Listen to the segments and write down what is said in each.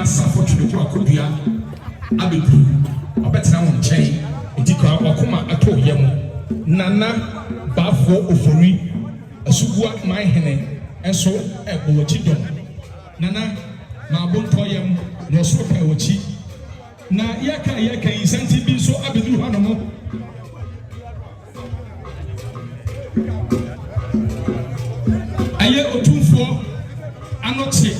Asafo Tweko Akudua abedu obetena wo nkyɛn enti kwa wakoma ato yam nana bafo ofori asubua manhene enso ebowachi dom nana ma bonto yam no so ka wachi na yaka isanti bi so abedu hanomo aye otumfo anoche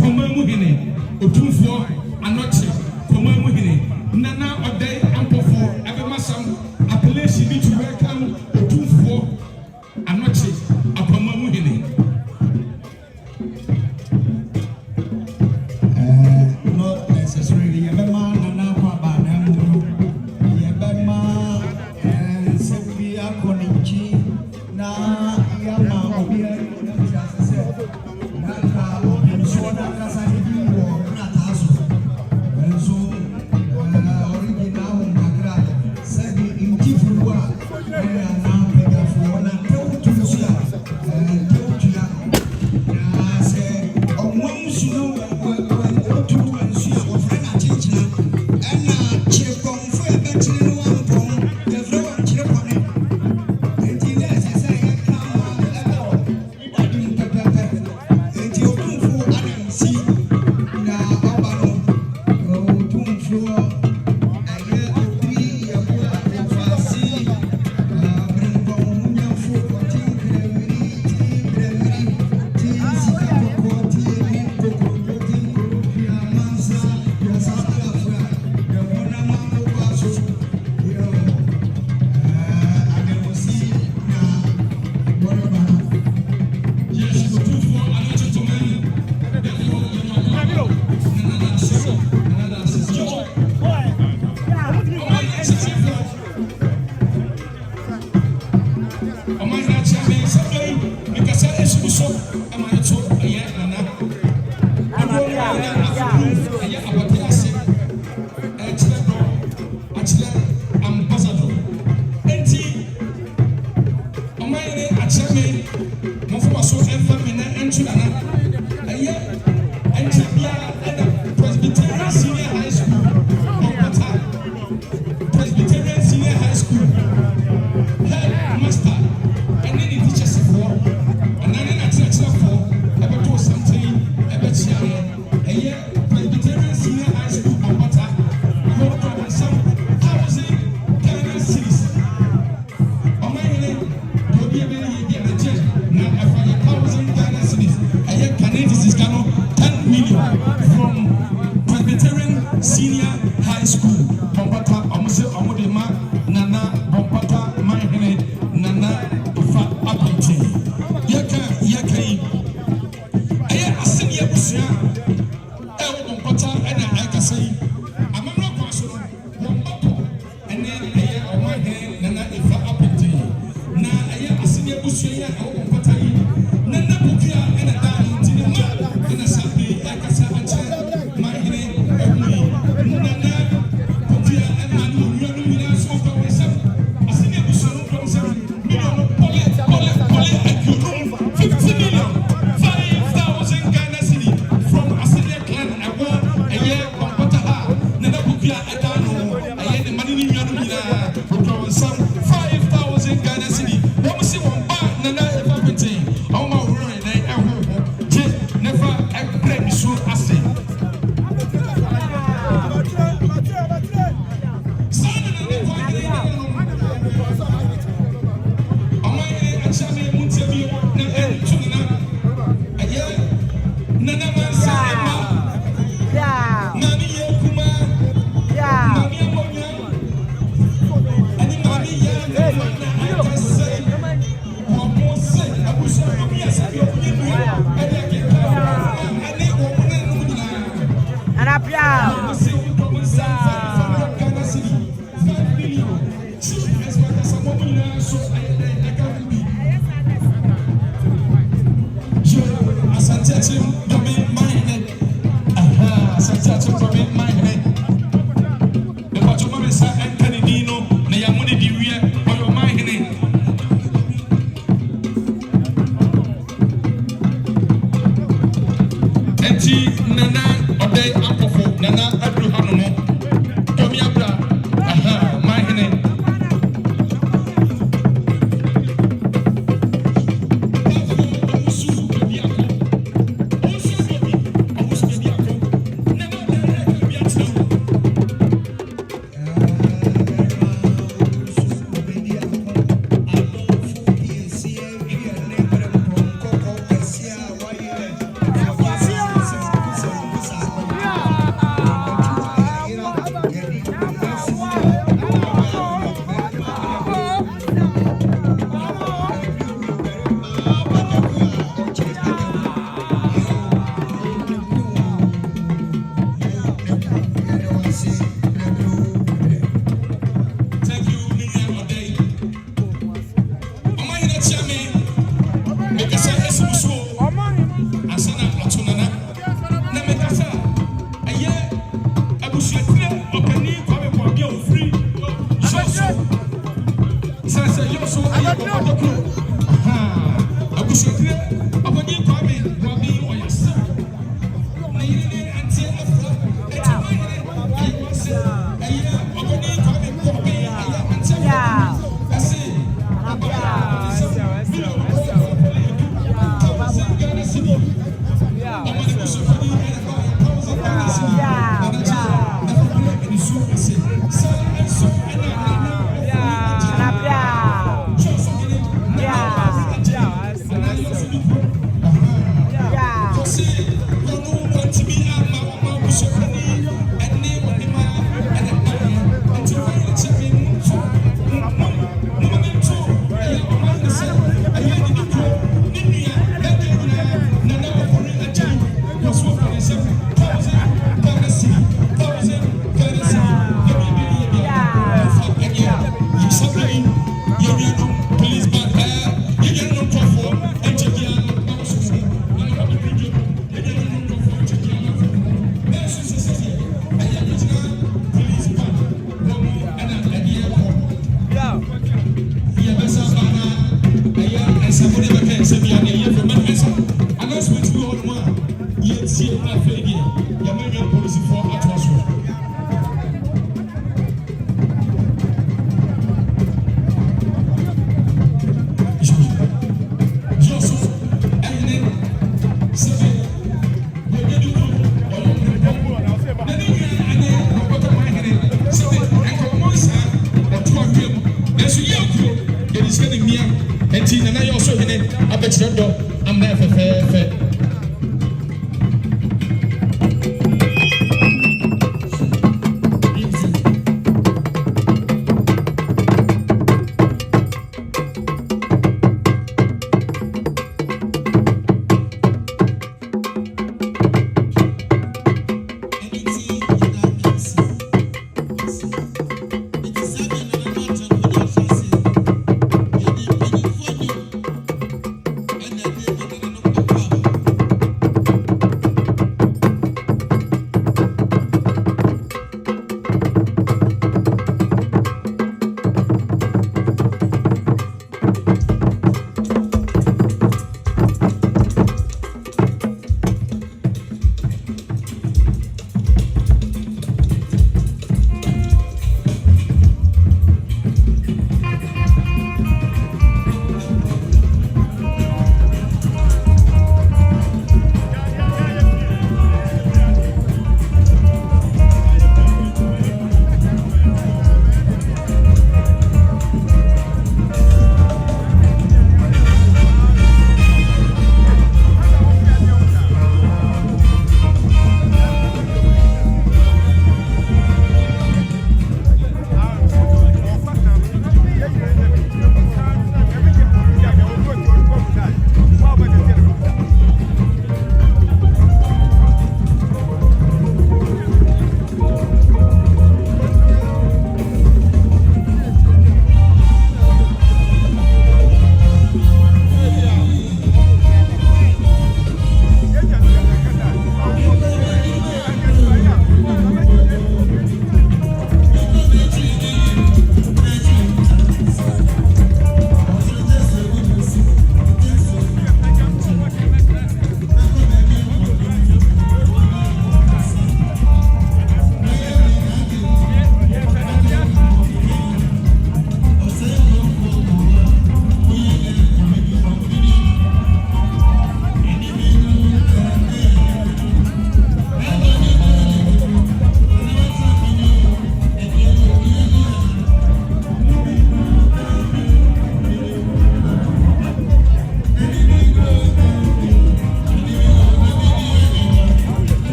koma mu hene otumfo anoche koma mu hene nana odai ampofo abemasam appellation bi to welcome otumfo anoche akoma mu hene not necessarily yebema nana kwa ba na mu yebema sebi akonichi na yama obi Nana, or they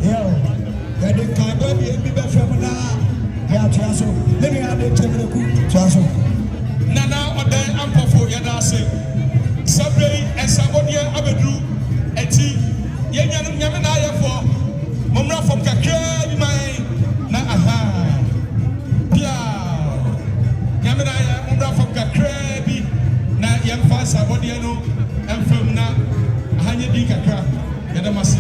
Yo, yɛde kaadɔ deɛ bi bɛfam na yɛatoa so ne nua de tɛmɛrɛku toa so. Nana ɔdan ampɔfo yɛda ase sɛbrɛ yi ɛnsabɔdeɛ abɛduru ɛti yɛnyanom nyame na ayɛfoɔ mommra fam kakraa bi ma yɛn na aha bia nyame na ayɛ mommra fam kakraa bi na yɛmfa nsabɔdeɛ no ɛmfam na ahanyɛ din kakra yɛda m ase.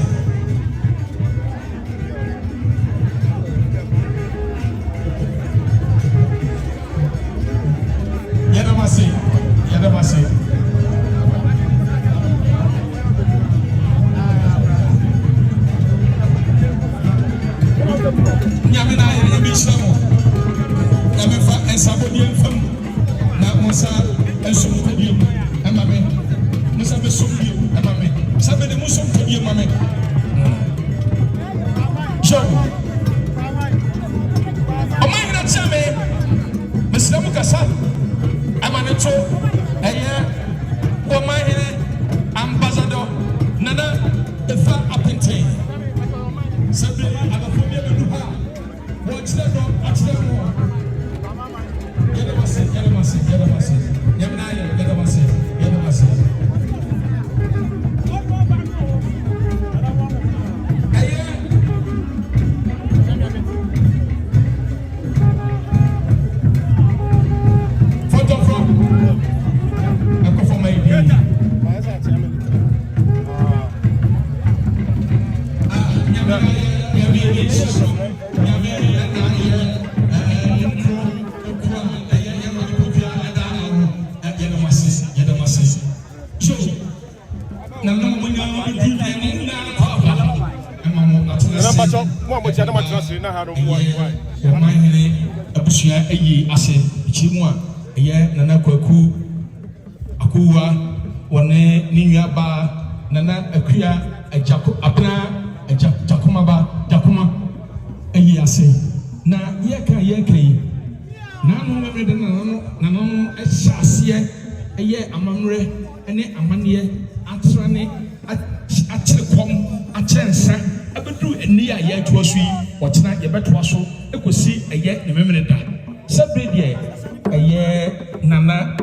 Yadamase. Nyamina ya bishamu. Yamefa ensabodi enfam na Musa ensum todie amame. Musa be somdie amame. Sabe de Musa todie amame. Jo. Omahina chame. Mesramu kasa. Amanecho eye Omahine ambassador Nana Efa Apente Sabe abafobia be duha watch that dog watch that more Yadamase Yamna Yadamase Omahine abusua eyi ase echimu a eye Nana Kwaku Akuwa wone ninua ba Nana Akua Ejako Abna Ejakoma ba Jakoma eyi ase na yeka yi nanu memede nanu ehyaase eye amamre ene amane atrane akyrekom akyensa abedu eni a yɛatoa so yi wɔtena yɛbɛtoa so ekosi ɛyɛ ne memene da sabre deɛ ɛyɛ Nana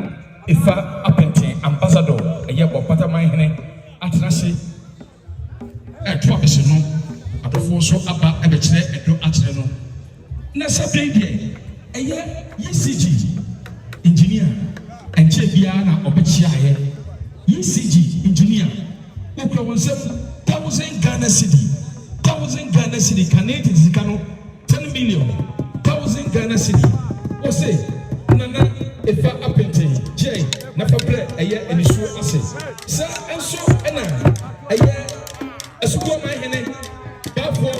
Efa Apente ambassador ɛyɛ Bɔpataman hene atena se ɛtoa bɛse no adɔfoɔ so aba ɛbɛkyerɛ ɛdo akyerɛ no na sabre deɛ ɛyɛ ECG engineer ɛnkyɛ biara na ɔbɛkyia yɛ ECG engineer okura wɔn nsɛm 1,000 Ghana cedi 1,000 Ghana cedi Canadian zikano 10 million 1,000 Ghana cedi ose Nana Efa Apente J na fabre ɛyɛ enisu ase sa enso ɛna ɛyɛ esuko Omahine bafo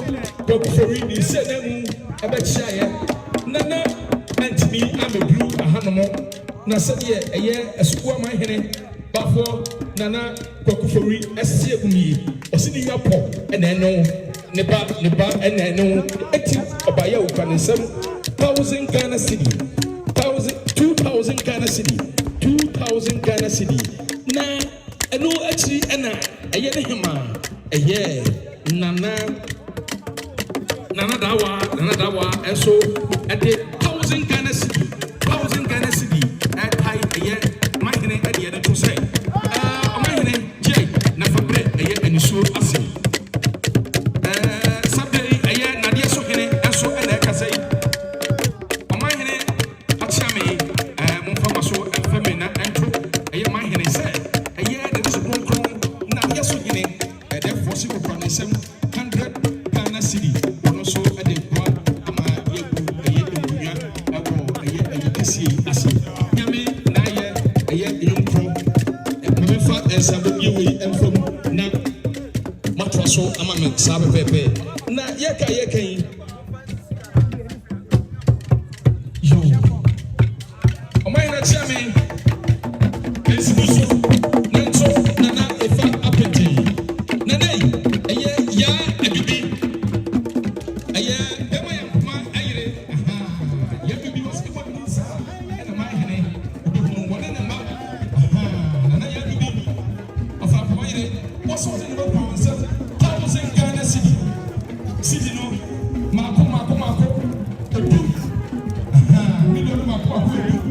Kwakufori ni se na mu ɛbɛkyia yɛ Nana antimi amebru ahanomo na sɛdeɛ ɛyɛ esuko Omahine bafo Nana Kwakufori ɛsie umie ɔsini yapɔ ɛna ɛno ne ba ɛna ɛno eti ɔbayɛ okwa ne nsɛm 1,000 Ghana cedi 2,000 Ghana cedi 2,000 Ghana cedi na ɛno akyiri ɛna ɛyɛ ne hema ɛyɛ Nana dawa ɛso ɛde 1,000 Ghana cedi 1,000 Ghana cedi ɛtai ɛyɛ Omahine ɛde ɛde to sɛ Omahine gye na fabre ɛyɛ enisu ase sabre ɛyɛ nadeɛ so hene ɛso ɛna ɛkasa yi Omahine akyame momfa so ɛmfame na ɛnto ɛyɛ Omahine sɛ ɛyɛ de so kronkron nadeɛ so hene ɛde fɔsi kokora ne nsɛm 100 Ghana cedi ɔno so ɛde boa ama yɛgu ɛyɛ nkunya ɛwɔ ɛyɛ kɛseɛ ase nyame na ɛyɛ enyomkro memfa nsabodie wei ɛmfam na matoa so ama me saa pɛpɛɛpɛ na yɛka yi yo Omahine kyame ɛnsibu so na nso Nana Efa Apente Nana yi ɛyɛ ya abibi ɛyɛ bɛma yɛ nkoma ayere ya bibi wɔ sɛ bɔde nsa ɛna Omahine ɔbɛhunu wɔne ne mma Nana ya bibi ɔfa akoma ayere wɔsɔ wɔde ne bɛkɔ wɔn nsɛm 1,000 Ghana cedi City no, Marco, edu, million Marco, edu.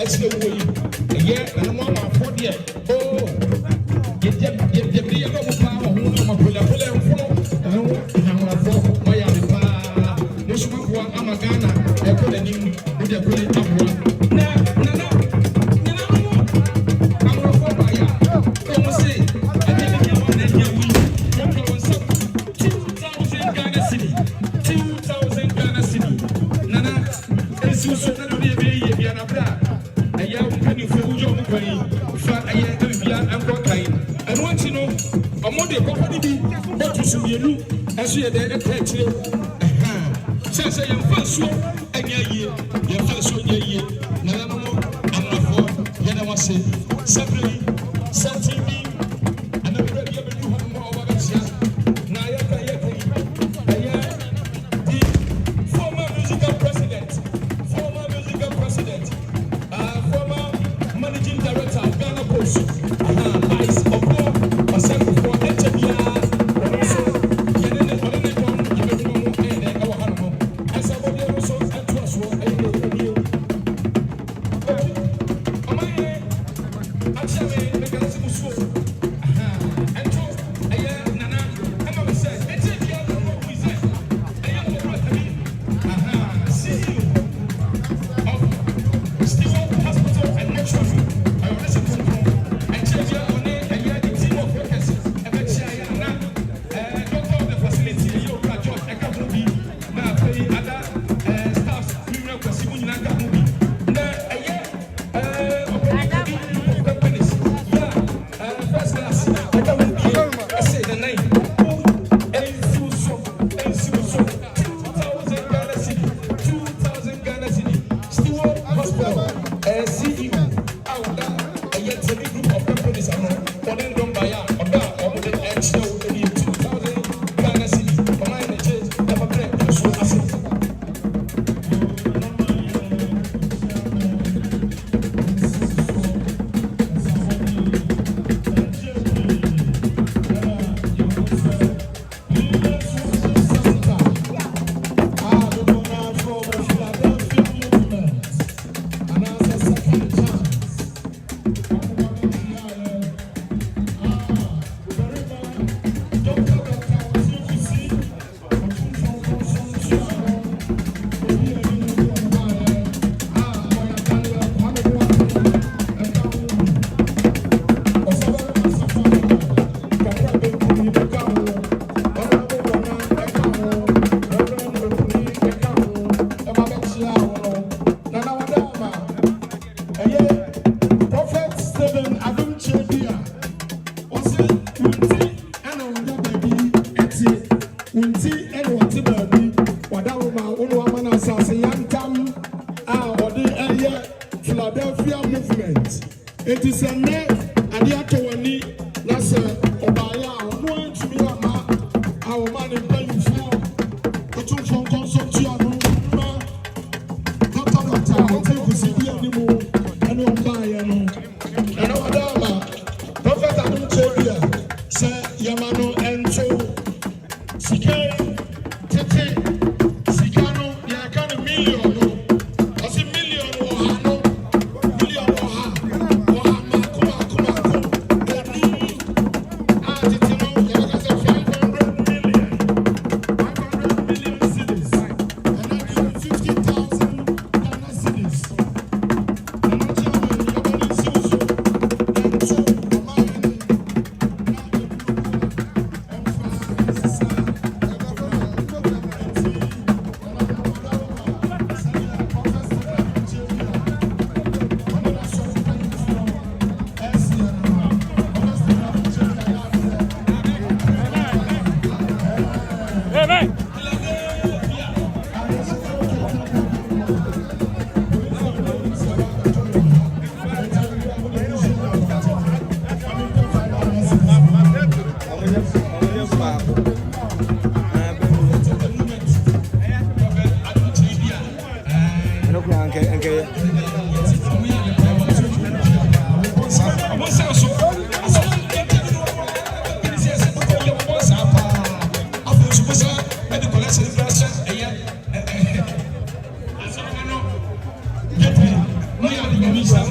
ɛsɛ wo yi ɛyɛ na mo ama afɔ deɛ oo yɛ bi yɛ dɔ mo paa wɔ ho na mo apolapolɛ mfono ɛno nyamunafo mo yɛ ade paa mo soma boa ama Ghana ɛkɔ n'anim mo de akɔle aboa na nana amorɔfo baayɛ a ɔmo se ɛde ne yɛ wɔn n'ani awi wɔn kɔ wɔn nsam 2,000 Ghana cedi 2,000 Ghana cedi nana esi so na de yɛ yɛ bia na bra ɛyɛ mpanimfo wogye ɔmo kwan yi fa ɛyɛ ɛbibia ɛnkɔ kan ɛno akyi no ɔmo de kɔkɔ ne bi bɔto so mmienu ɛso yɛ dɛ ɛka akyire sɛ sɛ yɛmfa nsuo ɛnyɛ yie yɛmfa nsuo nyɛ yie na yɛno mo amorafoɔ yɛne wɔ se sɛbrɛ yi sɛnten bi anabra bi yɛbɛdu hɔ no ma ɔba bɛkyia na yɛka yi ɛyɛ the former musical president former managing director of Ghana Post Ice Oko Ɔsɛnkofoɔ ɛkyɛ biara ɔno nso yɛne ne ɔne ne dɔm yɛbɛdwuma mu ɛyɛ dɛ ɛwɔ ha no ho ɛsɛ bɔdeɛ no nso ɛtoa soɔ ɛyɛ dɛ ɛnie ɔma yɛ akyɛ me mekara sɛ musuo ɛnto ɛyɛ nana ɛma me sɛ ɛkyɛ biara no ɔmu sɛ ɛyɛ ɔbrɔ tabi CEO of Stewart Hospital and Mortuary ayɔdese kunkun ɛkyɛ biara ɔne ɛyɛ the team of workers ɛbɛkyia yɛ ana doctor of the facility ɛyɛ owura George ɛka ho bi na afei ada staffs nwura kwasi mu nyinaa ka ho bi na ɛyɛ ɔpɛni bi group of companies yɛ first class ɛka ho bi ɛsɛ the nine ɛnsiw so 2,000 Ghana cedi 2,000 Ghana cedi Stewart Hospital CEO a ɔda ɛyɛ tɛbi group of companies ano ɔne ndɔm baeɛ a ɔda a ɔmo de ɛkyerɛ wo ɛni 2,000 Ghana cedi ɔma yɛ n'akyi ɛfa brɛ nso ase. Philadelphia movement. It is a name and yet to any that's Obaya one to me our man in paying for the two from consumption. Not take to see anymore and no buy and no dama. Prophet Adam Chebia say Yamano and so Sikai Tete Sikano Yakana million. Celebration,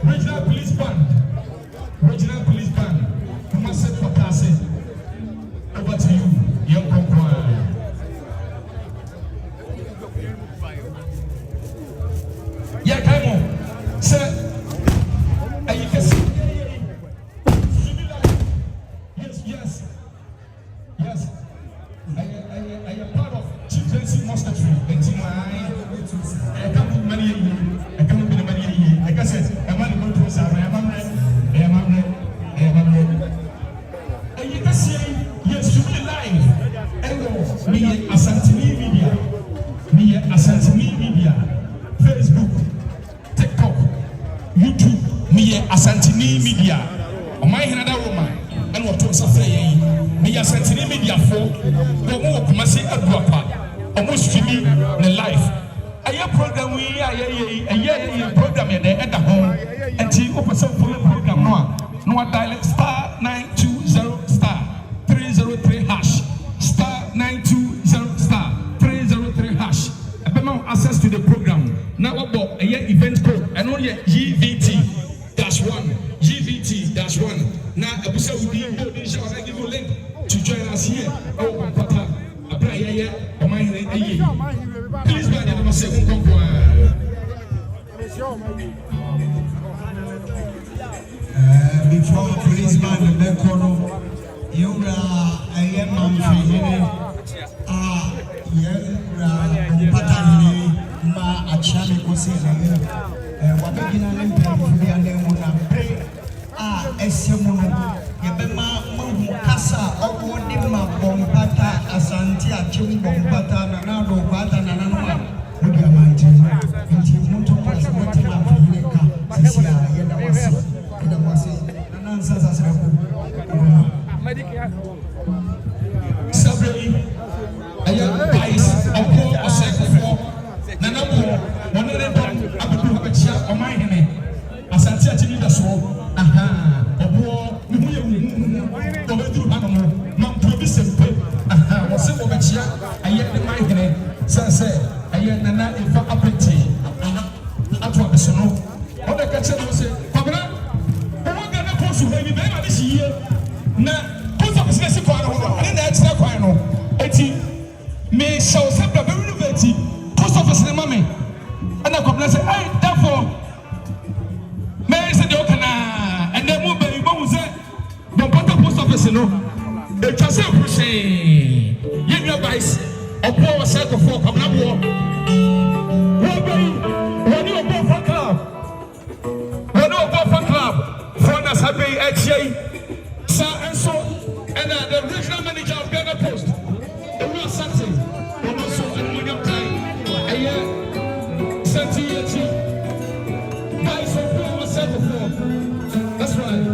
Regional police band. Regional police band. Massive Patase. Over to you, young Conqueror. Yeah, come on. Sir, are you can see? Yes. I am part of Children's Monastery. I can't put money in you. I can't put money in you. Like I said, I want to go to Sarah. I am and you can see, yes, you be live. And me, Asantini Media, Facebook, TikTok, YouTube, me, Asantini Media. My another woman, and what to say, me, Asantini Media for the more Kumasi Adwapa, almost streaming the life. A year program, we are a year program at the home, and she opens up for the program. No dial star 920 star 303 hash star 920 star 303 hash. A payment access to the program. Now about a year event code and only GVT-1 GVT-1. Now a person will be able to give you a link to join us here. Oh, Papa, a prayer, or my please buy the second before policeman the corner, you are a young man ma a challenge was in what beginning and Essemono, Yabema, Casa, Okodima, Bompata, Asanti, Achim, Bompata, Nanado, Bata, Nanama, Udiamanti, and Moto was waiting up for Yeka, Sisia, Yedamasi, Nanansa, Sabri, I am Vice, Oko, or Second, Nanamo, one of them, Abu Habacha, or my name, Asanti, Achim, the sword. Aha, Obo, Obedu Hanomo, Mount Provis and Pip, aha, was a Wabachia, I yet the mighty, Sansa, I yet Nana, if I apprenti, Atwabisono. What the catcher will say, Pabra, what can I post to baby better this year? Now, put up a special quano, and that's not quano. 80 may show separate very innovative, post office in the mommy, and I come and say, hey, therefore, Mary said, and then move baby, but was it? Don't put the post office, no. It was a pushing. Give your vice, a poor circle for come up war. When you go for club, for us happy at sir, and so, and the regional manager of Ghana Post, the real Saturday, and also at medium time, a year, 30 guys of poor circle for. That's right.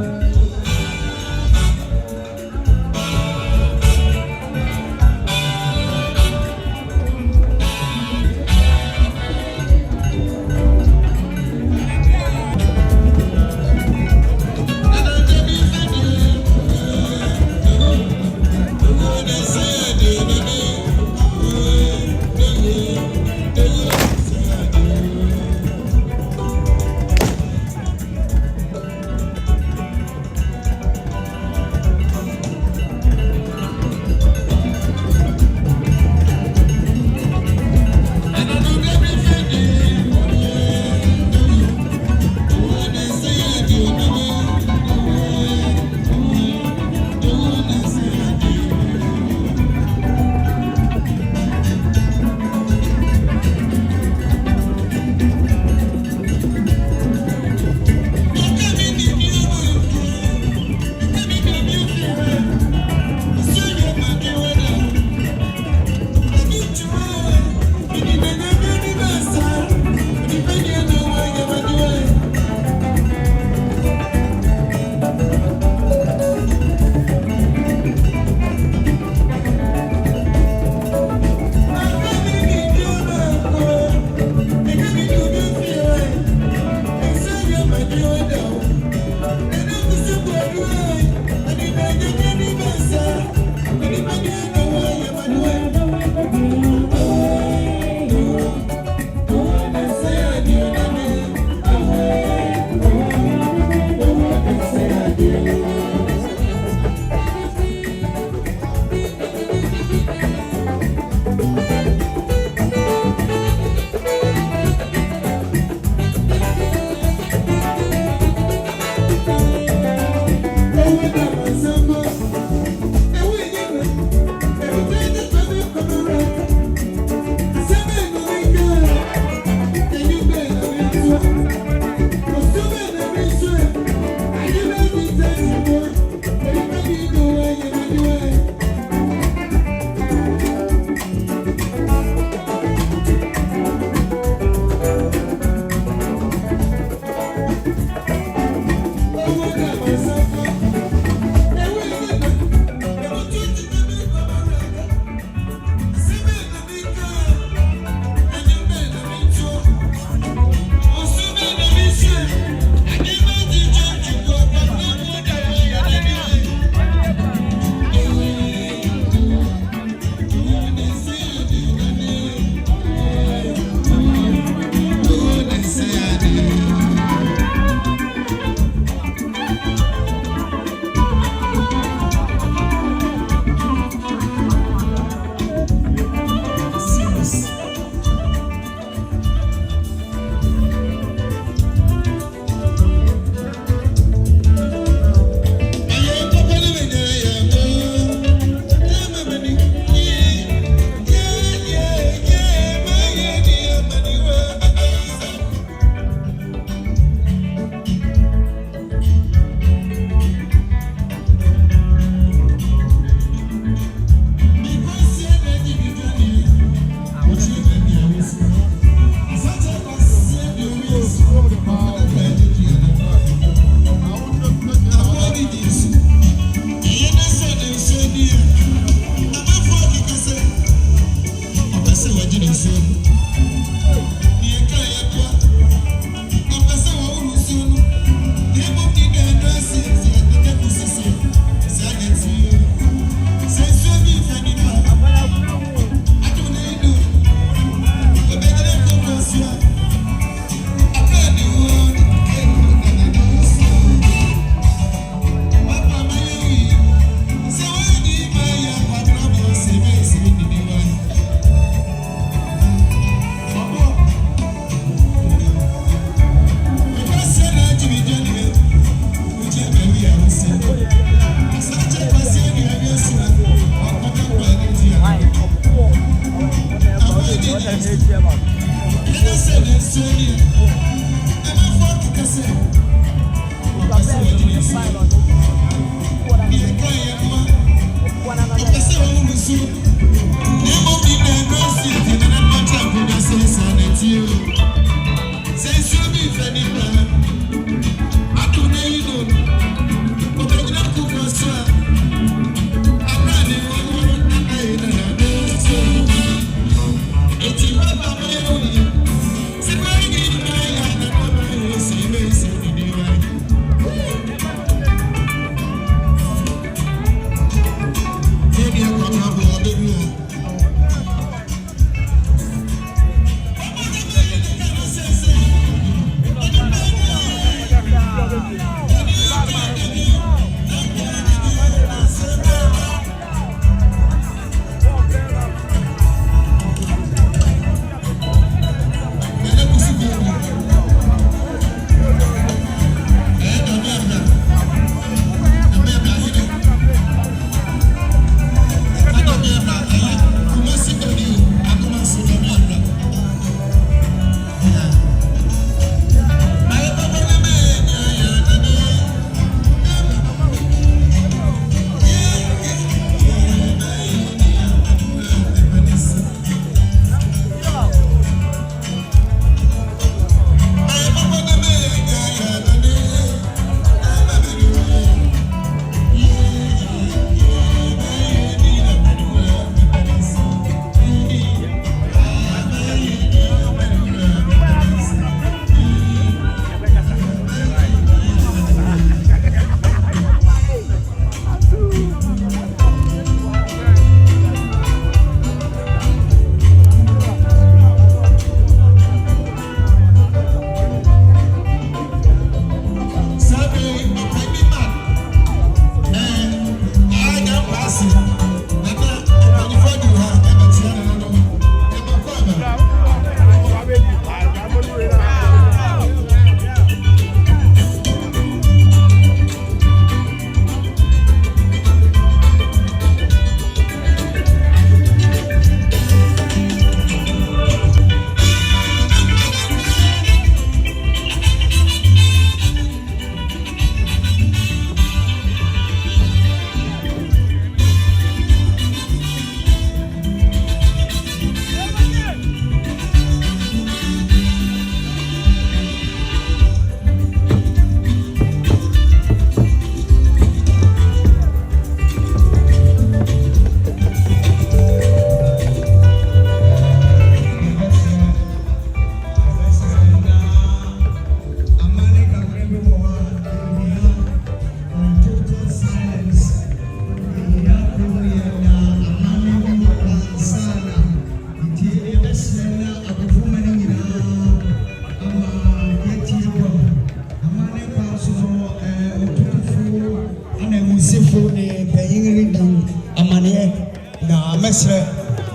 mesre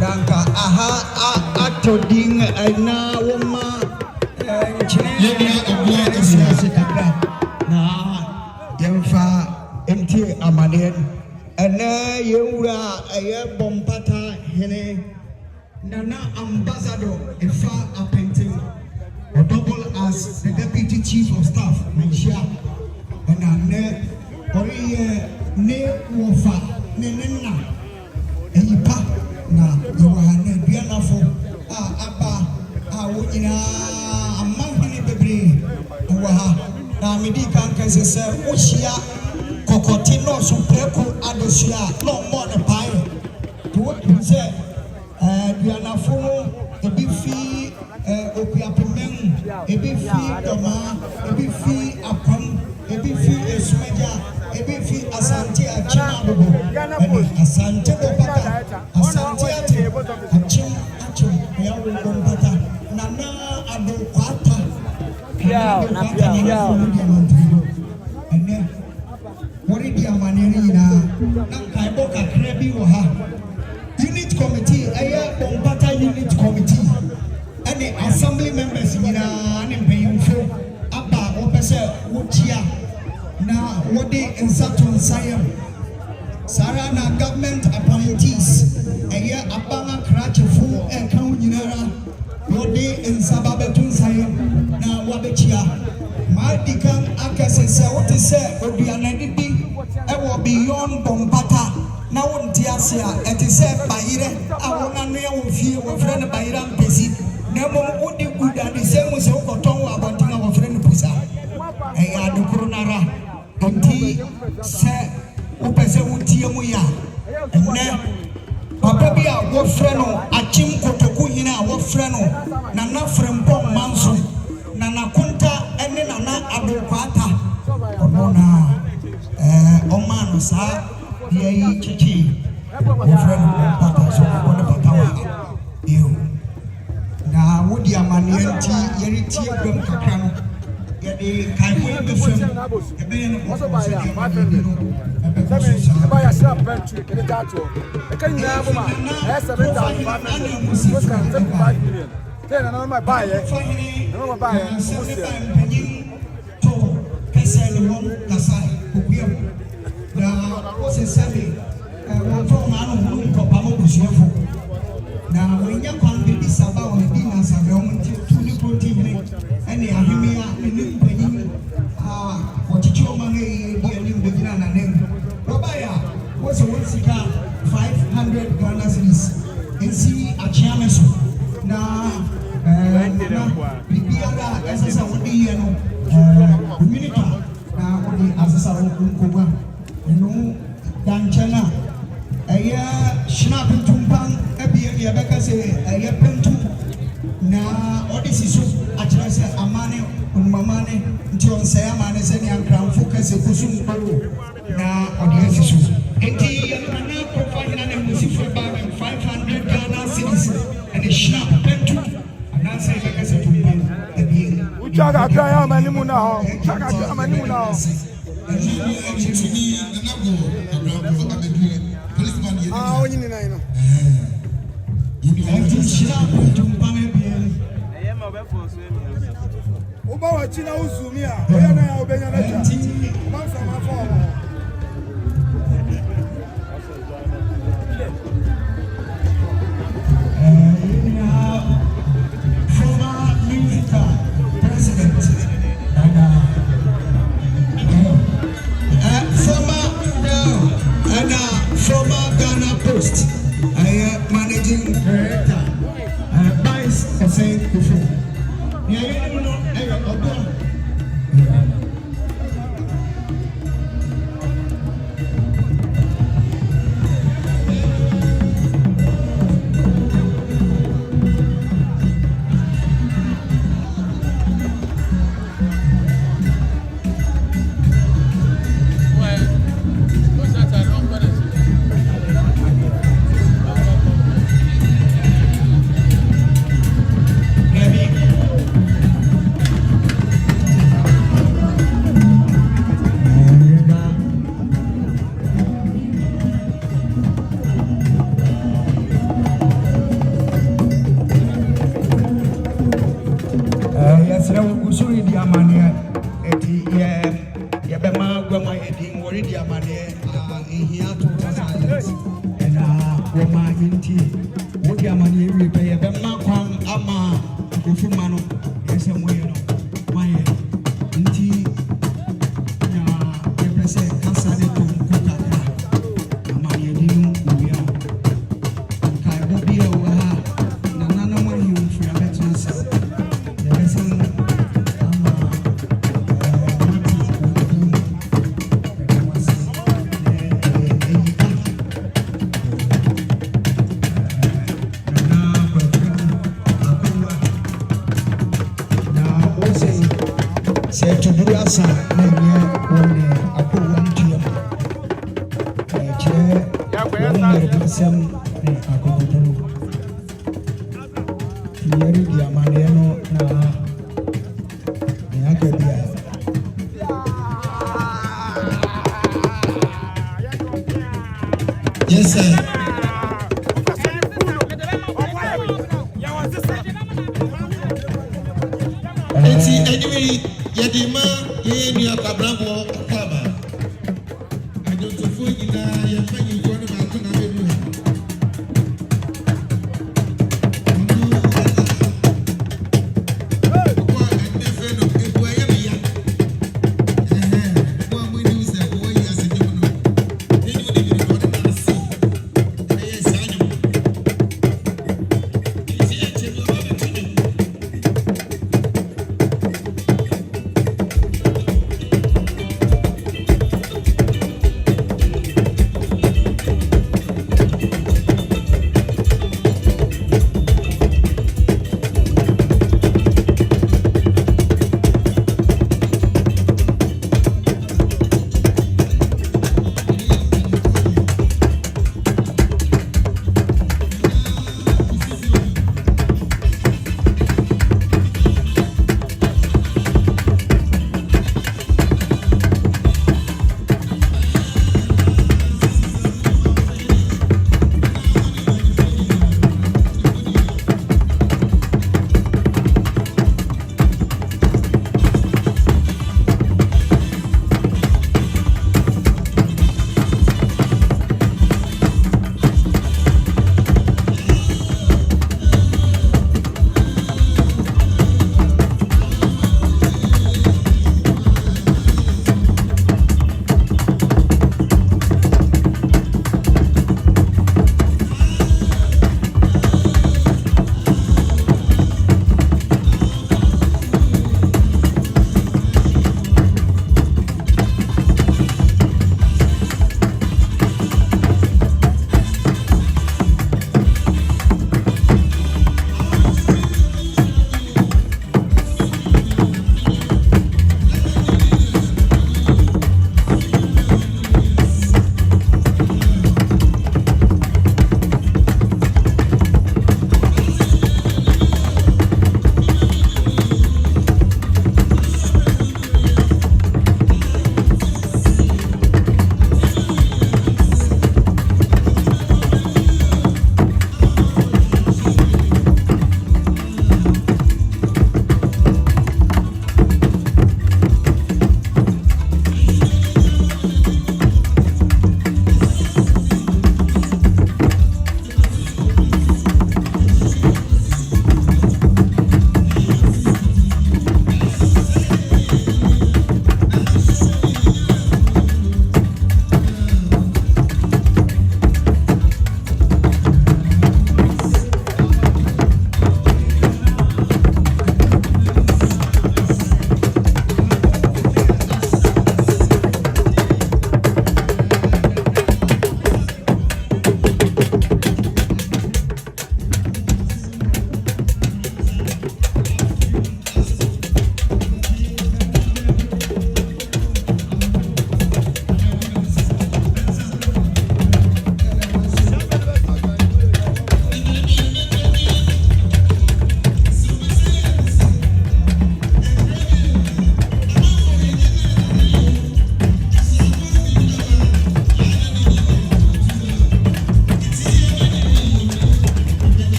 danka aha atoding na woma yɛbia ɔboa ɛsiase kakra na yɛmfa MT amane ɛnɛ yɛwura ɛyɛ bompata hene Nana Ambassador Ifa Appointing or double as the Deputy Chief of Staff Malaysia and Anne Oriye Ne Wofa Nenena Eyipa na Yohane Bianafo Aba Awina Amangini Bebre Waha na Midi Kankase se Ushia Kokotino Supreku Adosia no more the pie to what you say aduanafo ebi fi okuapemem ebi fi doma ebi fi apam ebi fi esumeja ebi fi asante achima bobo asante bobata asante ate achim ya bombata nana ado kwata ene wori di amanere nyina na kaibo kakra bi wo ha unit committee bombata unit committee any assembly members nyina ne mpanyimfo aba opese wotia na wodi nsato nsayem sara na government appointees abanga krachefu enkan nyinara wodi nsaba betun nsayem na wabechia madikan akase se wote se oduanadidi ewo beyond bombata na wonti ase a etise bayire awona no ye wo fie wo frɛ ne bayira mpesi na mom wodi guda de se mo se wokoton wo abontina wo frɛ ne pusa adukuru nara enti se wo pese wotie mu ya ne papa bi a wo frɛ no achim kotoku hina a wo frɛ no na na frempo manso na nakunta ene na na adokwata ona omano sa ye chichi wo frɛ no papa so wo ne papa wa yo na wodi amane anti yeri tie gwam kakra no yɛde kan mo be fam ebe ne ko so ba ya ba ya sra bench kede dato e kan nyina bo ma 7,500 million then na my buy no my buy to pesa le mo kasa okuya na se sale wo to ma no hu ko pa mo busuafo na wenya kwan bi saba o bi na sabe o nti tu ni protein ne ene ahimi a ne mpanyin o chichi o ma ne di ani mbegina na ne robaya wo so won sika 500 Ghana cedis ensi achiame so na bibiara esesa wodi ye no community na wodi asesa wo kowa no danchana snap tumpan ebie beka se pentu na odisi so achira se amane unmamane nti onse amane se ni ankramfo kase kusum paro na odisi so enti na profile na musifu ba 500 Ghana cedis and snap pentu na se beka se tumpan ebie uchaga kaya amanimu na ho uchaga amanimu na ho onye ni nai no shira tumpa me bien ma be fo so emi oba wa chi na uzumi a oya na ya obenya na cha ma so ma fo former minister president former Ghana Post managing director Vice Hussein Kufu. sɛ tuburu asa na nyɛ wɔn akɔ wɔn tua mu kyerɛ wɔn mmarima ne akɔtotoro yɛre di amaneɛ no na ne aka bia yes sir. Eti anyway, yadima ye ni akabrabo akaba. Adotofo nyina ye fanyi ko no ba to na bedu. Ko ande fe no ebu aye me ya. Ko amu ni se ko yi ase dem no. Ni ni ni ko na se. Aye sanyo. Eti e chebe ba be tinu.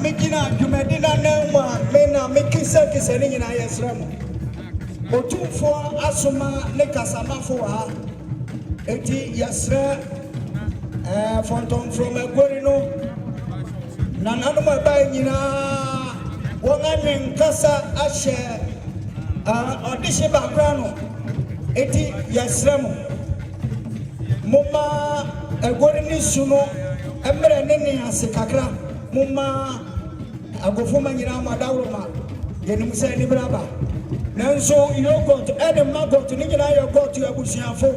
mekina dwumadina na mu a me na mekisa kisa ne nyina yɛsrɛ mo otumfoɔ asoma ne kasamafo wɔ ha enti yɛsrɛ Fonton from Agorino Nananuma by Nina Woman Casa Ashe audition background Eti Yasremo Muma Agorini Suno Emre Nene Asekakra Muma Agofuma Nina Madawuma Yenumsa Nibraba Nanso Yogot Adam Magot Nina Yogot Yabusiafo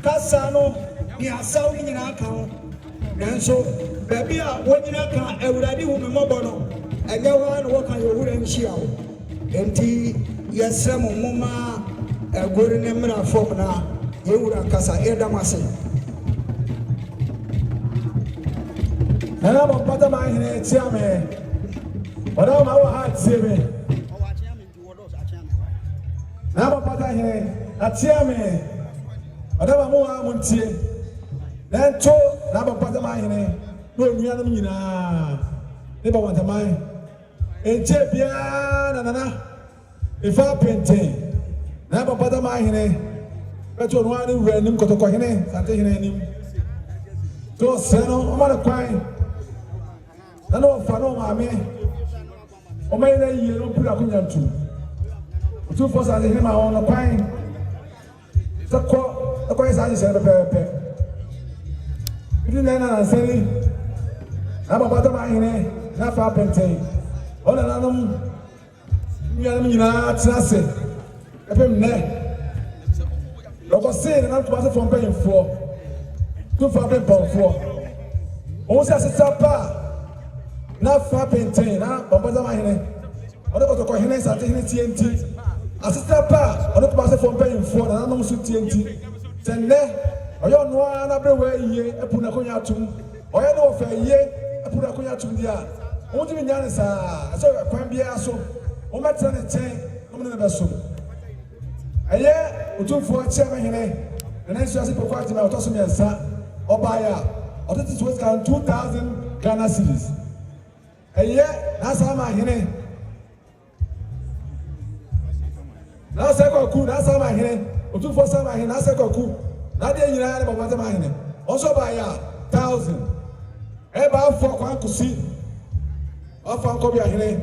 Casano ni asaw ni nyina aka ho nanso baabi a wonyina ka awurade hu me mɔbɔ no ɛnyɛ ho na wɔka yɛ owura nhyia ho enti yɛsrɛ mo moma agori ne mmra fam na yɛwura nkasa ɛdam ase ɛna bɔmpata ma ahene tia me ɔda ma wɔ ha tie me na bɔmpata ahene atia me ɔda ma mo ha mo ntie Nento na bɔmpata ma ahene na onuanom nyinaa ne ba wantaman enche bia na nana ifa penten na bɔmpata ma ahene beto no ane wura nim kotokɔ hene sante hene nim to sɛ no ɔma ne kwan na no fa no maame ɔma yɛ na yie no pira ko nyantu otu fo sante hene ma ɔno kwan sɛ kɔ yɛ saa sɛ pɛpɛpɛ Ini nana ansari, nama bata mahine, na fa pente. Ona nanum, nyana mina trase. Epem ne. Loko se na tu basa from paying for. Tu fa pay for. On se asita pa. Na fa pente, na bata mahine. Ona ko to hine sa te hine TNT. Asita pa, ona tu basa from paying for, na nanum su TNT. Tenne Oyo noa na brewe iye epuna konya atum oyo no ofa iye epuna konya atum dia wonti mi nyane sa so kwan bia so o metra ne chen o me ne beso eye otumfo chia me hene na nso ase pokwa ti na otoso me nsa obaya ototi to kan 2000 Ghana cedis eye na sa ma hene na sa ko ku na sa ma hene otumfo sa ma hene na sa ko ku na de nyina ne bɔbɔta ma hene ɔso ba ya 1000 eba afɔ kwa kusi afa nkɔ bi ahene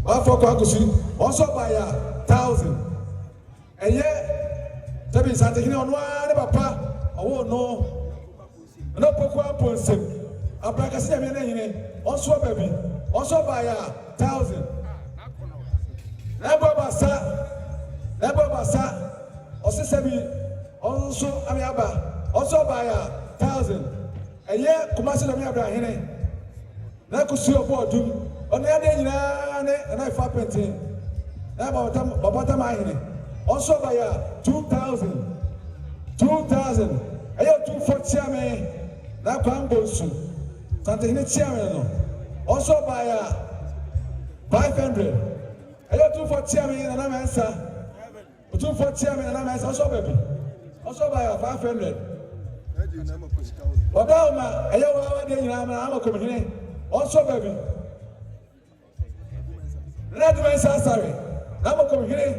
afɔ kwa kusi ɔso ba ya 1000 ɛyɛ tabi sante hene ɔno a ne papa ɔwo no na poku aponsem abrakase ya me na hene ɔso ba bi ɔso ba ya 1000 eba basa ɔsese bi also amiaba also by 1000 eye kumasi na mi abra hene na kusi obodum ono ya de nyina ne na fa pente na babata ma hene also by 2000 eye 240 ame na kwambo su sante hene chiame no also by 500 eye 240 ame na mensa 240 ame na mensa also baby also by 500. Odauma, I know de nyina come here. Also baby. Let me say sorry. Nama come here.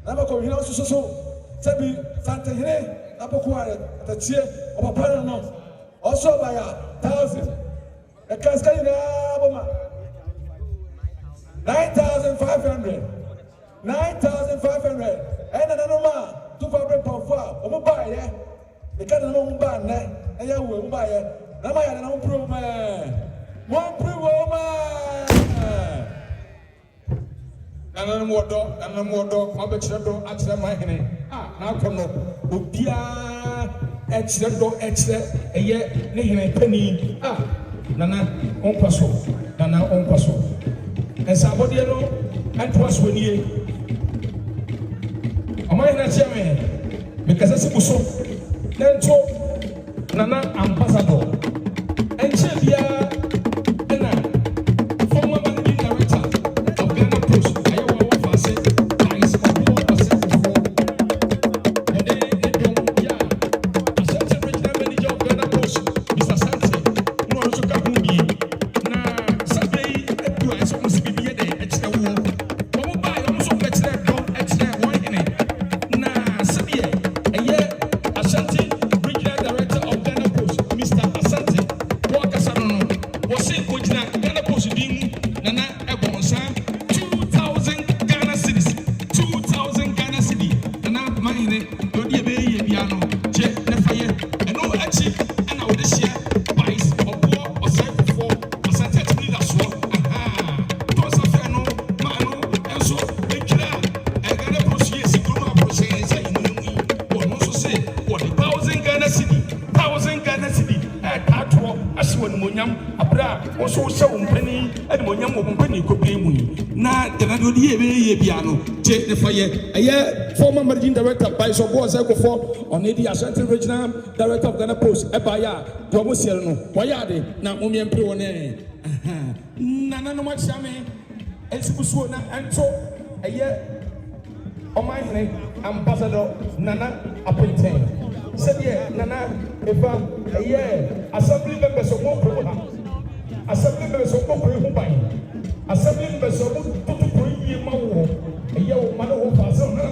Nama come here so. Sabi sante here. Nama kuare tatie opapa no. Also by 1000. E kaska ina boma. 9500. 9500. Ena nanoma. Tu fa bre pofo o mo ba ye e ka na mo ba ne e ya wo mo ba ye na ma ya na mo pro ma ana mo do ma be kire do a kire ma hene na ko no obia e kire do e kire e ye ne hene pani nana on paso esa bodie no antoas wenie Amai na cheme because ase buso nento nana ambassador enche bia na former managing director of Ghana Post ayawa wa fase is for percent for and then don ya assistant regional manager of Ghana Post Mr. Sante no also ka hu bi na nso hyɛ wo mpani ɛde mo nyam wo mpani kɔpie mu na dana do die be bia no je ne fa ye ɛyɛ former managing director by so boss ekofo on the Ashanti regional director of Ghana Post ebaya do mo siere no wayade na mo miempre wona nana no machame ensibusuo na ento ɛyɛ ɔmanhene ambassador Nana Appointed said yeah Nana eva ɛyɛ assembly members of one program assembly members of one program assembly members of one program yema wo ɛyɛ wo ma no wo fa so no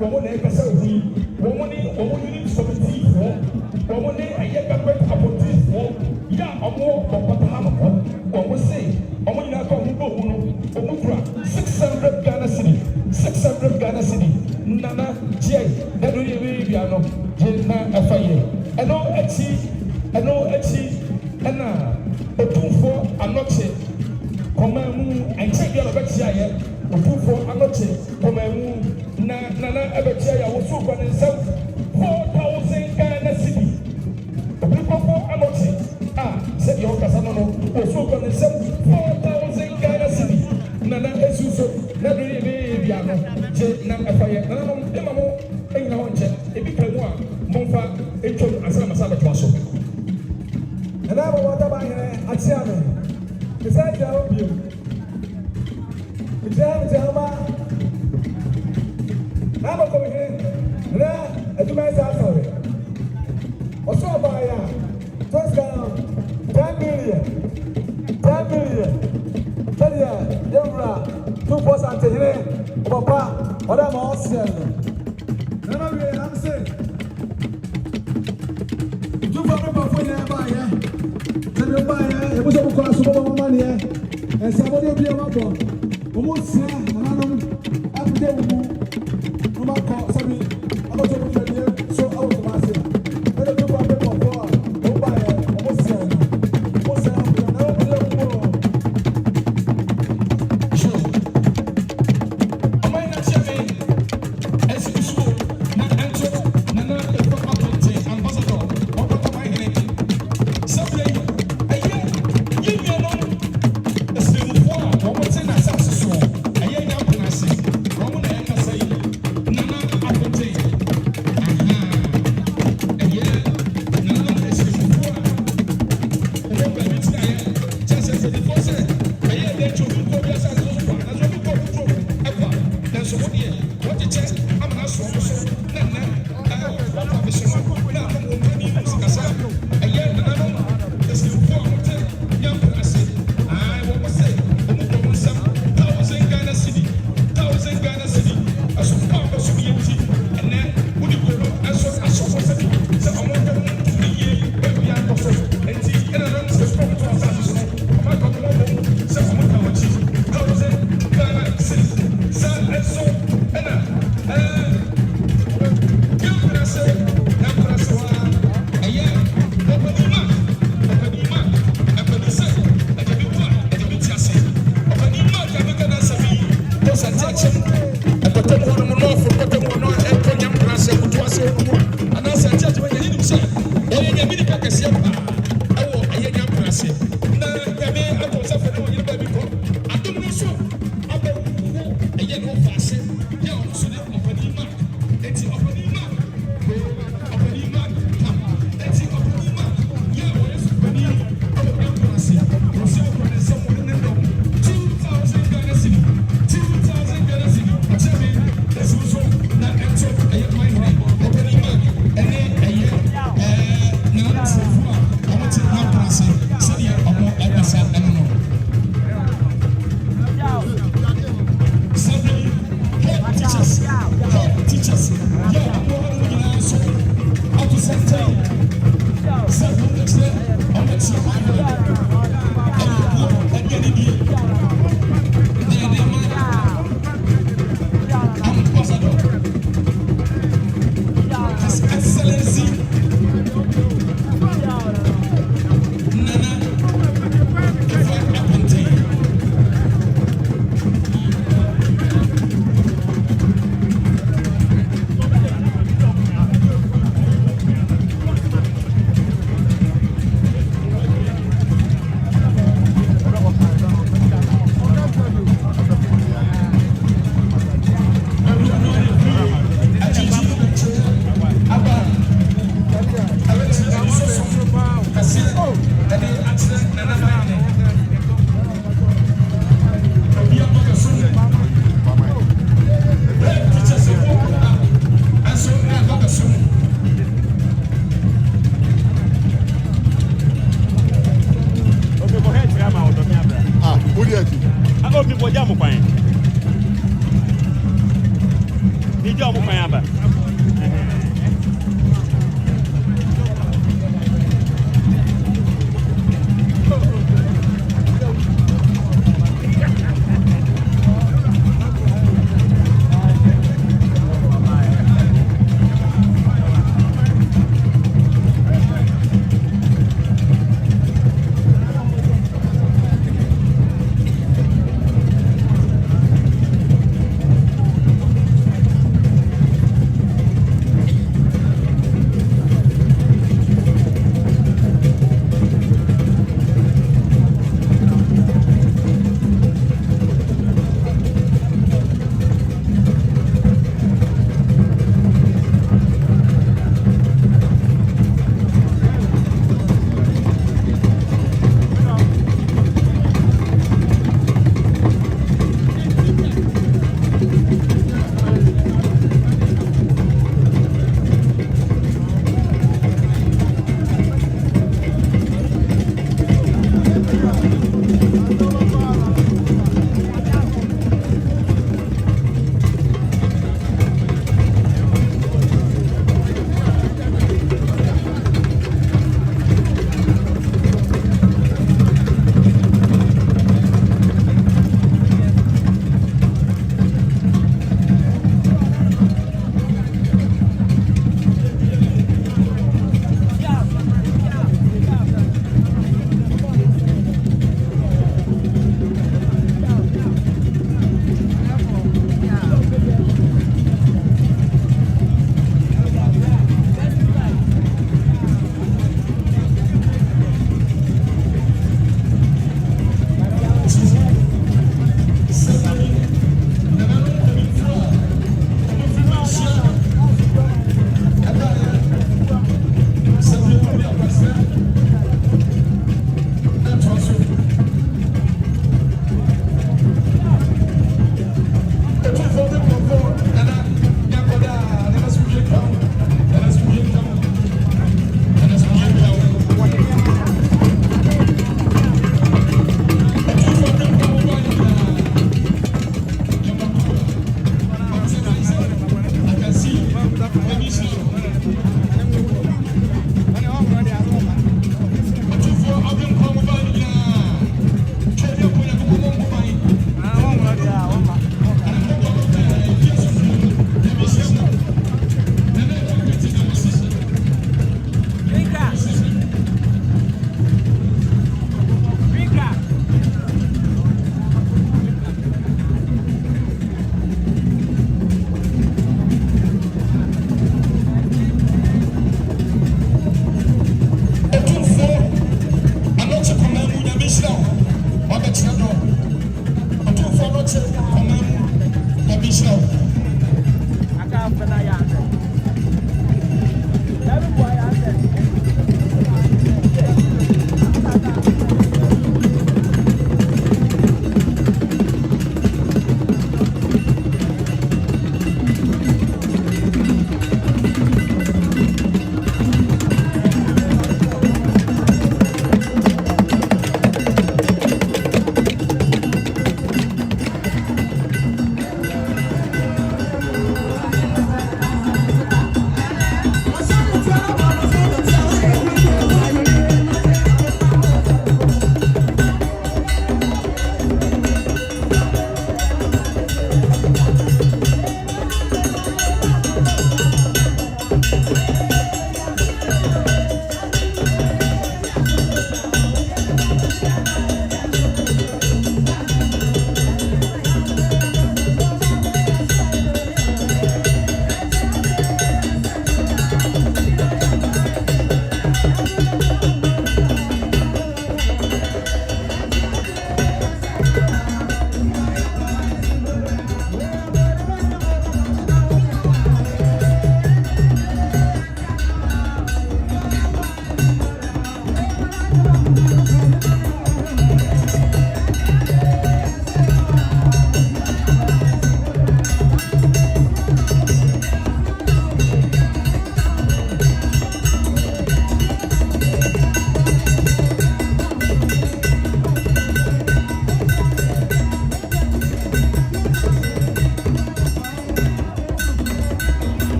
wo na ekasa wi wo unit committee wo ne ɛyɛ government appointees wo ya ɔmo bɔpɔta ha no wo say ɔmo nyina ka ɔmo bo no ɔmo kura 600 Ghana cedi nana jay na do ye we bia no je na afaye ɛno akyi ɛna otumfo anoche komamu ɛnkyɛ bia no bɛkyia yɛ otumfo anoche komamu na nana ɛbɛkyia yɛ wo so kwa ne nsɛm 4,000 Ghana cedi otumfo anoche sɛ yɛ ɔkasa no wo so kwa ne nsɛm 4,000 Ghana cedi nana esuso na do ye we bia no je na afaye nana no ema mo enyina ho nkyɛ ebi ka mu a momfa etwom asana masala to aso and I will water by Atiame. Besides, I hope you. I'm a coming in. Now, I do my salary. Also, by just down 10 million. 10 million. Tell you, Yamra, 2% here. Papa, what I'm all saying. Never I'm saying. You for me, for you, by here. It was a class of money, and somebody will be about one. Almost, and I don't have to do no matter something. I'm not going to so out of my city. Let it go back for go by almost Juliet. I hope you for jam fine. Ni jam fine ba.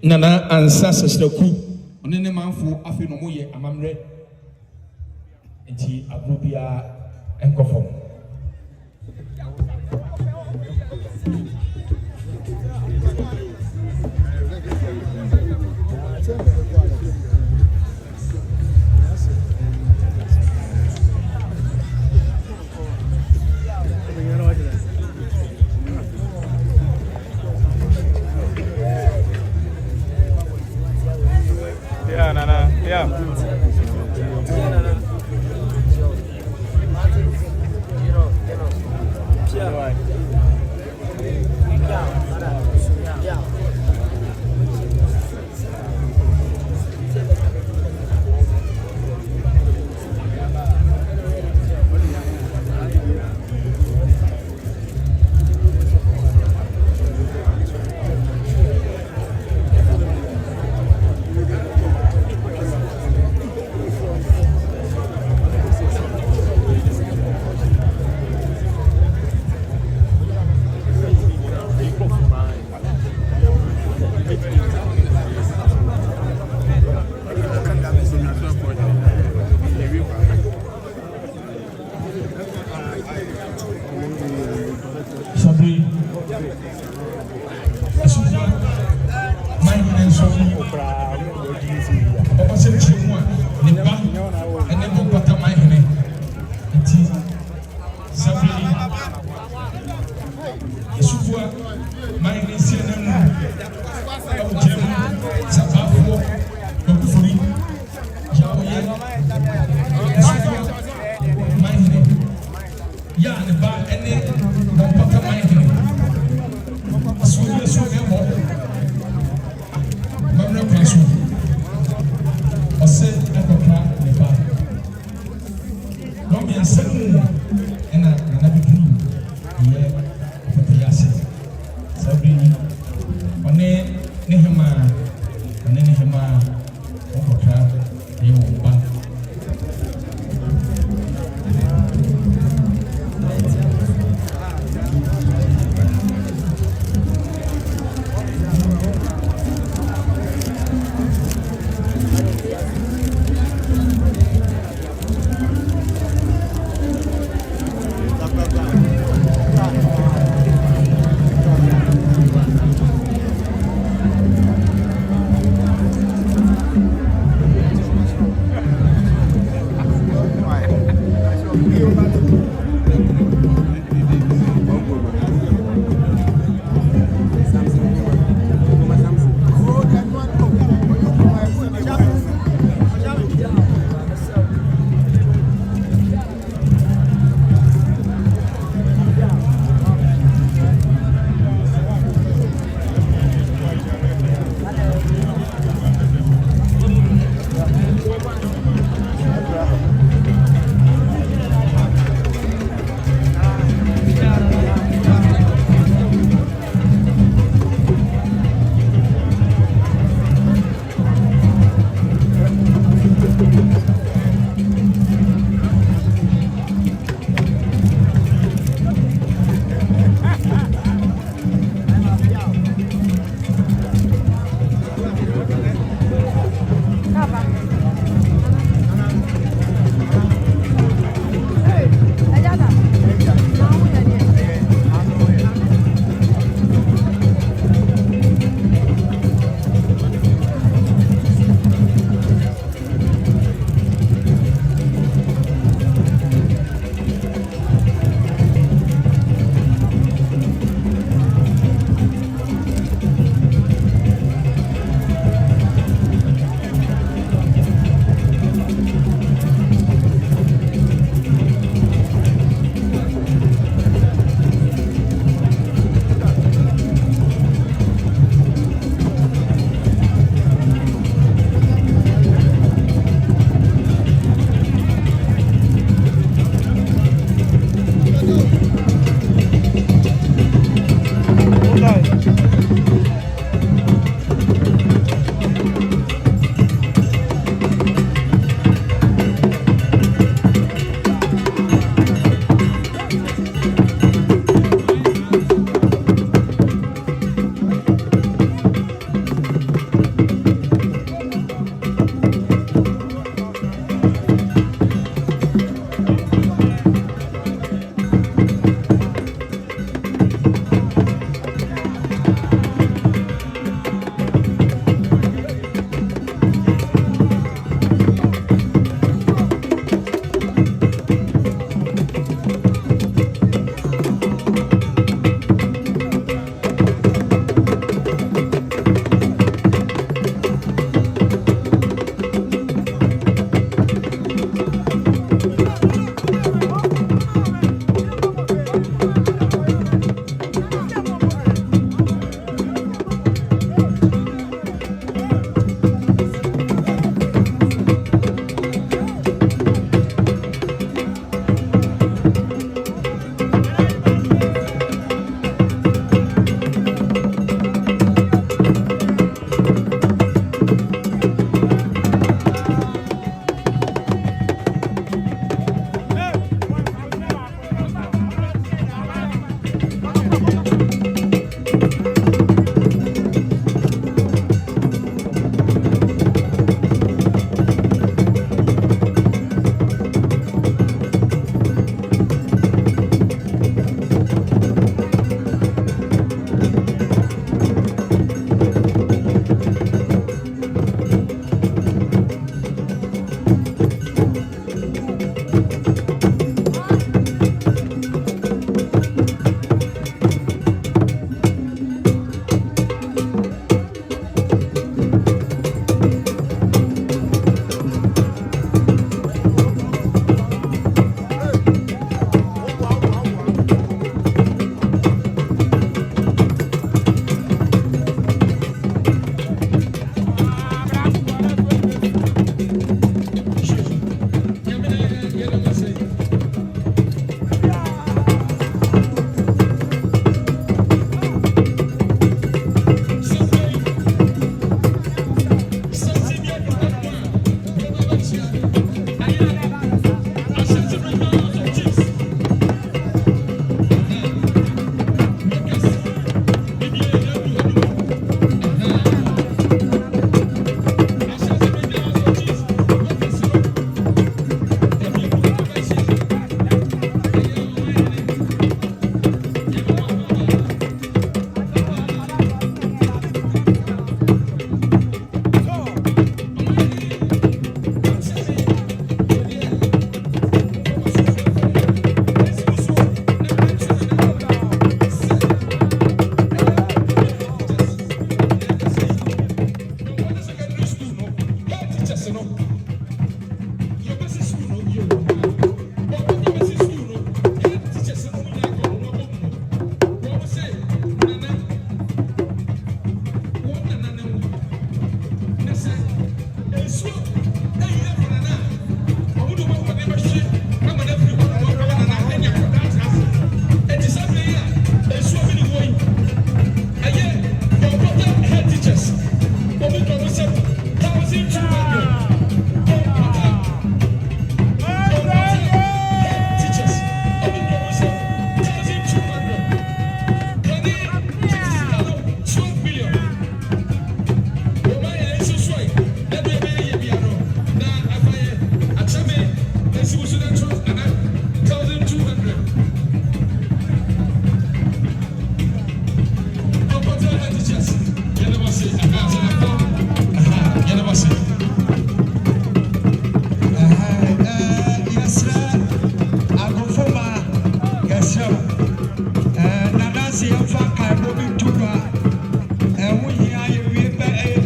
Nana Ansa Sesreku ɔne ne manfo afei no mo yɛ amammerɛ nti agro bia nkɔfɔ Yeah, Nana. Yeah.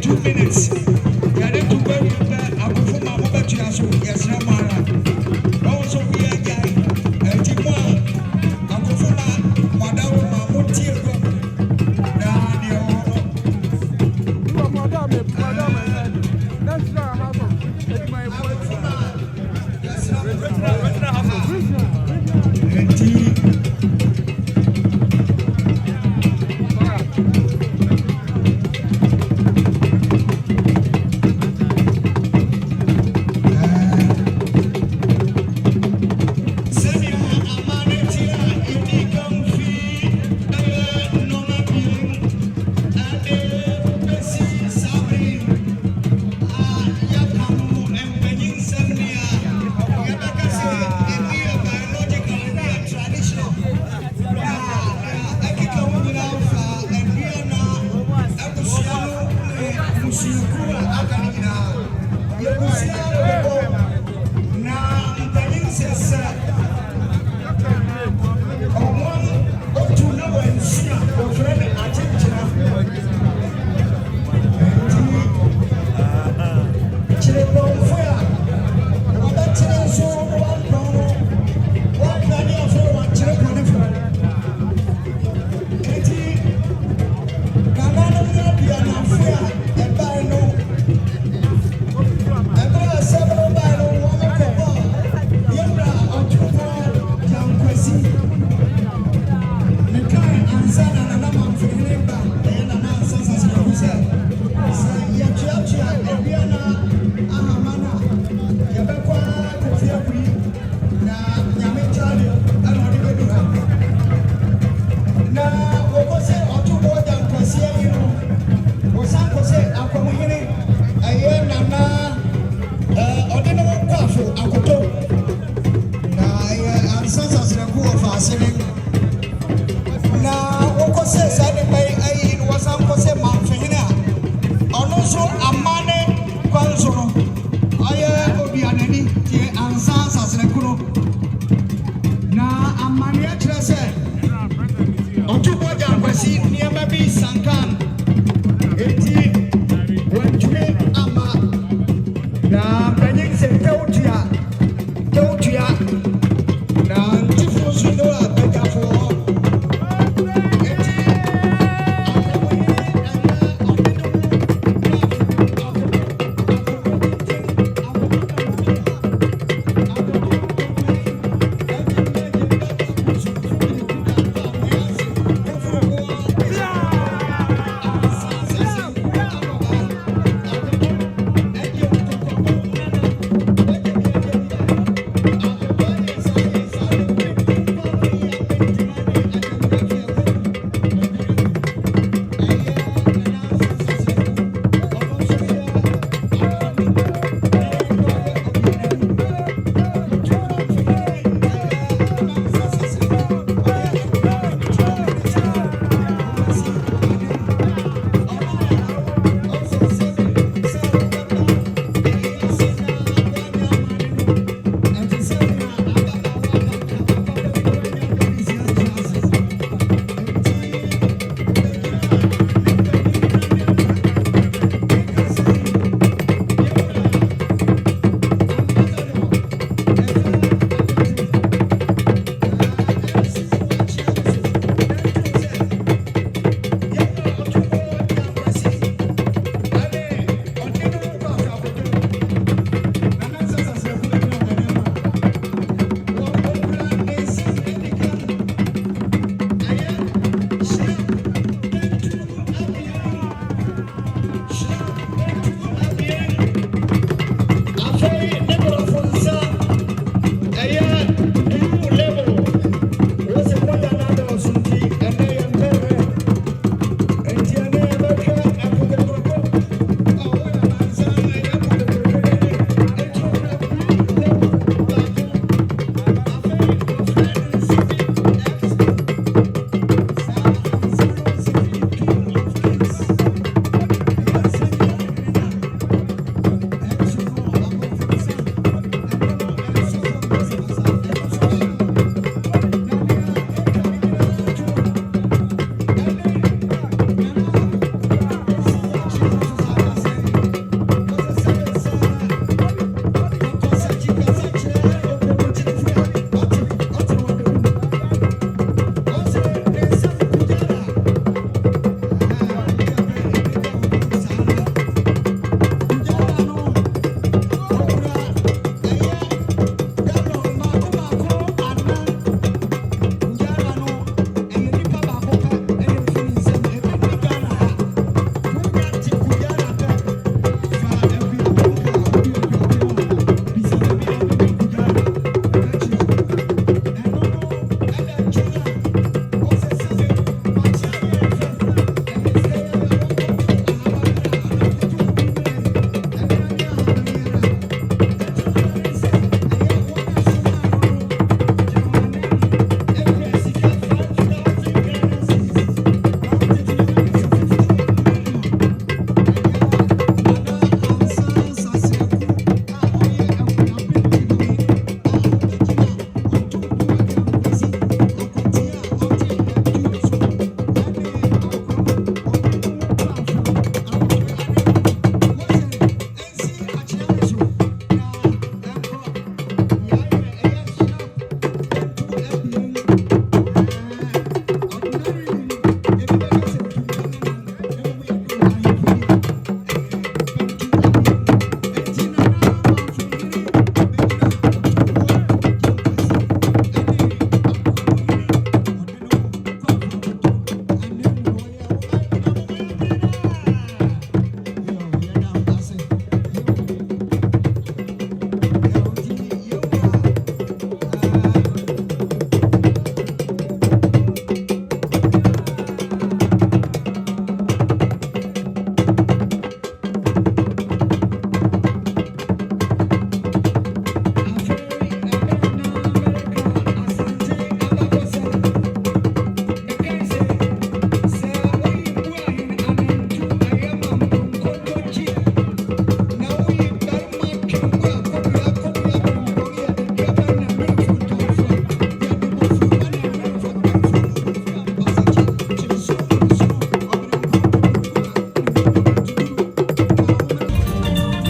2 minutes. Yɛde to go bɛ akofo ma mo bɛtua so yɛsrɛ mo ara. Wɔn nso bi agyae. Ɛti mo a akofo ma mo adawo ma mo tie go. Na deɛ wɔ hɔ. Musicura